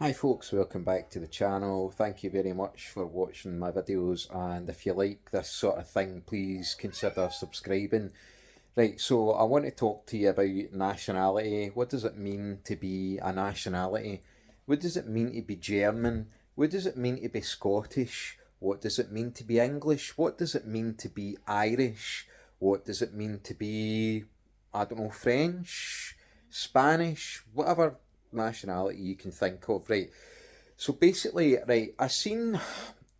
Hi folks, welcome back to the channel. Thank you very much for watching my videos, and if you like this sort of thing, please consider subscribing. Right, so I want to talk to you about nationality. What does it mean to be a nationality? What does it mean to be German? What does it mean to be Scottish? What does it mean to be English? What does it mean to be Irish? What does it mean to be, I don't know, French, Spanish, whatever nationality you can think of, right? So basically, right, I seen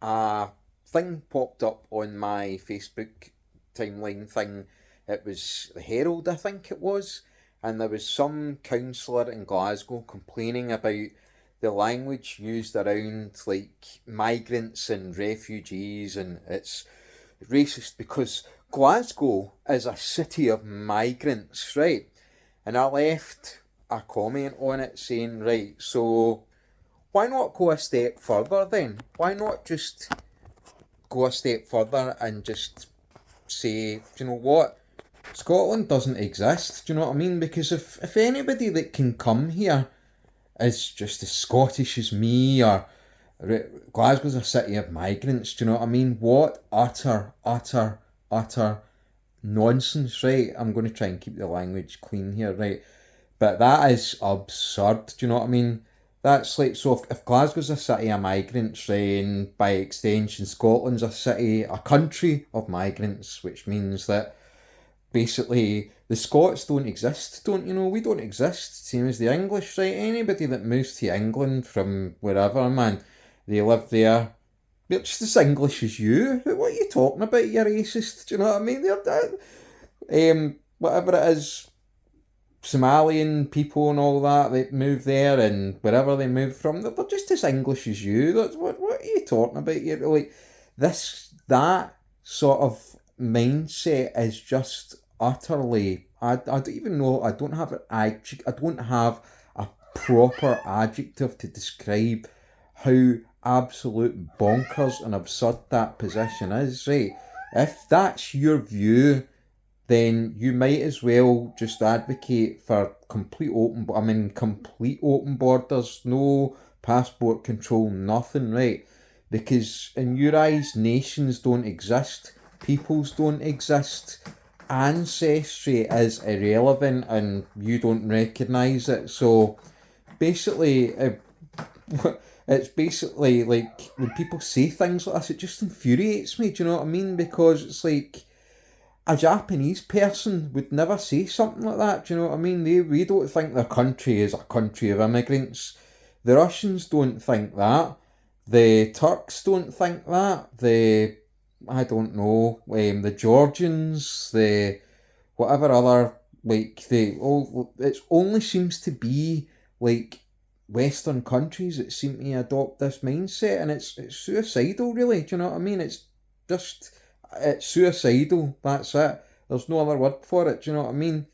a thing popped up on my Facebook timeline thing. It was the Herald, I think it was, and there was some councillor in Glasgow complaining about the language used around like migrants and refugees, and it's racist because Glasgow is a city of migrants, right? And I left a comment on it saying, right, so why not go a step further then? Why not just go a step further and just say, do you know what? Scotland doesn't exist, do you know what I mean? Because if anybody that can come here is just as Scottish as me, or Glasgow's a city of migrants, do you know what I mean? What utter nonsense, right? I'm going to try and keep the language clean here, right? But that is absurd, do you know what I mean? That's like, so if Glasgow's a city of migrants, then by extension, Scotland's a country of migrants, which means that basically the Scots don't exist, don't you know? We don't exist, same as the English, right? Anybody that moves to England from wherever, man, they live there. They're just as English as you. What are you talking about, you racist? Do you know what I mean? Whatever it is, Somalian people and all that, they move there, and wherever they move from, they're just as English as you. What are you talking about? You're like, that sort of mindset is just utterly. I don't even know. I don't have a proper adjective to describe how absolute bonkers and absurd that position is. Right? If that's your view, then you might as well just advocate for complete open borders, no passport control, nothing, right? Because in your eyes, nations don't exist, peoples don't exist, ancestry is irrelevant, and you don't recognise it. So basically, it's basically like when people say things like this, it just infuriates me. Do you know what I mean? Because it's like a Japanese person would never say something like that. Do you know what I mean? We don't think their country is a country of immigrants. The Russians don't think that. The Turks don't think that. I don't know, the Georgians, the whatever other, like, it only seems to be like Western countries that seem to adopt this mindset, and it's suicidal, really. Do you know what I mean? Just it's suicidal. That's it. There's no other word for it. Do you know what I mean?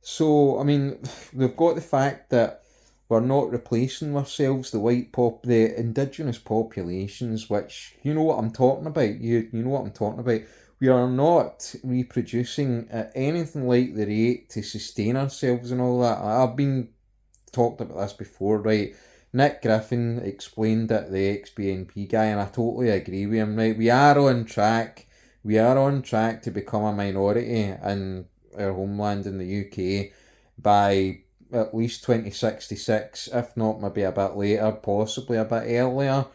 So I mean, we've got the fact that we're not replacing ourselves, the indigenous populations, which you know what I'm talking about. You know what I'm talking about. We are not reproducing at anything like the rate to sustain ourselves and all that. I've been talked about this before, right? Nick Griffin explained it, the ex-BNP guy, and I totally agree with him, right? We are on track. We are on track to become a minority in our homeland in the UK by at least 2066, if not maybe a bit later, possibly a bit earlier.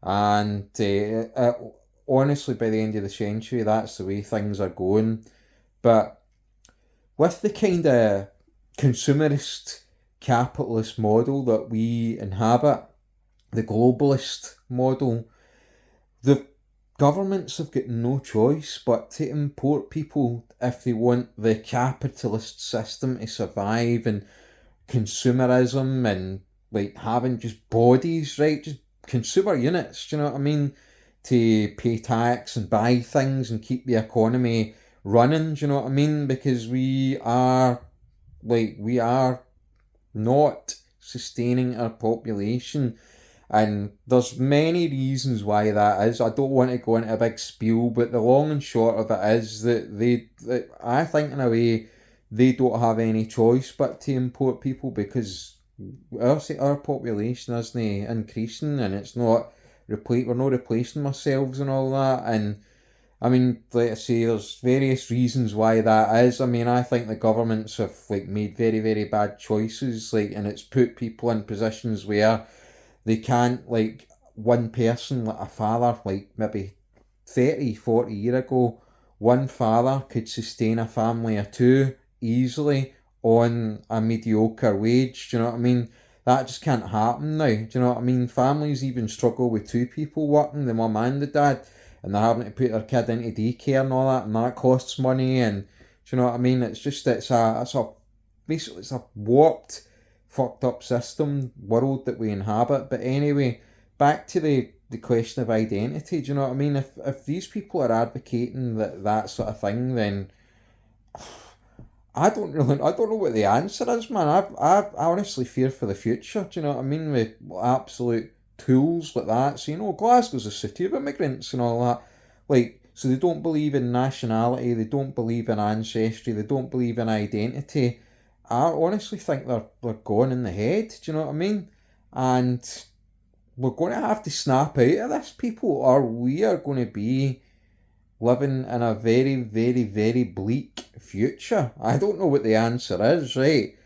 And honestly, by the end of the century, that's the way things are going. But with the kind of consumerist capitalist model that we inhabit, the globalist model, the governments have got no choice but to import people if they want the capitalist system to survive, and consumerism, and like having just bodies, right? Just consumer units, do you know what I mean? To pay tax and buy things and keep the economy running, do you know what I mean? Because we are not sustaining our population, and there's many reasons why that is. I don't want to go into a big spiel, but the long and short of it is that I think in a way they don't have any choice but to import people, because our population isn't increasing, and it's not we're not replacing ourselves and all that. And I mean, like I say, there's various reasons why that is. I mean, I think the governments have like made very, very bad choices, like, and it's put people in positions where they can't, like, one person, like a father, like maybe 30, 40 years ago, one father could sustain a family of two easily on a mediocre wage. Do you know what I mean? That just can't happen now. Do you know what I mean? Families even struggle with two people working, the mum and the dad, and they're having to put their kid into daycare and all that, and that costs money. And do you know what I mean? Basically it's a warped, fucked up system world that we inhabit. But anyway, back to the question of identity. Do you know what I mean? If these people are advocating that sort of thing, then I don't know what the answer is, man. I honestly fear for the future. Do you know what I mean? With absolute tools like that. So, Glasgow's a city of immigrants and all that. Like, so they don't believe in nationality, they don't believe in ancestry, they don't believe in identity. I honestly think they're gone in the head. Do you know what I mean? And we're going to have to snap out of this, people, or we are going to be living in a very, very, very bleak future. I don't know what the answer is, right?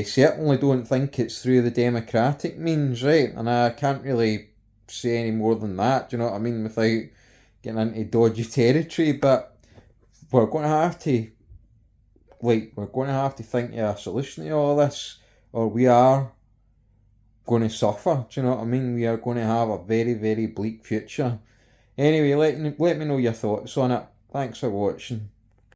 Certainly don't think it's through the democratic means, right? And I can't really say any more than that, do you know what I mean, without getting into dodgy territory. But we're going to have to, think of a solution to all this, or we are going to suffer. Do you know what I mean? We are going to have a very, very bleak future. Anyway, let me know your thoughts on it. Thanks for watching.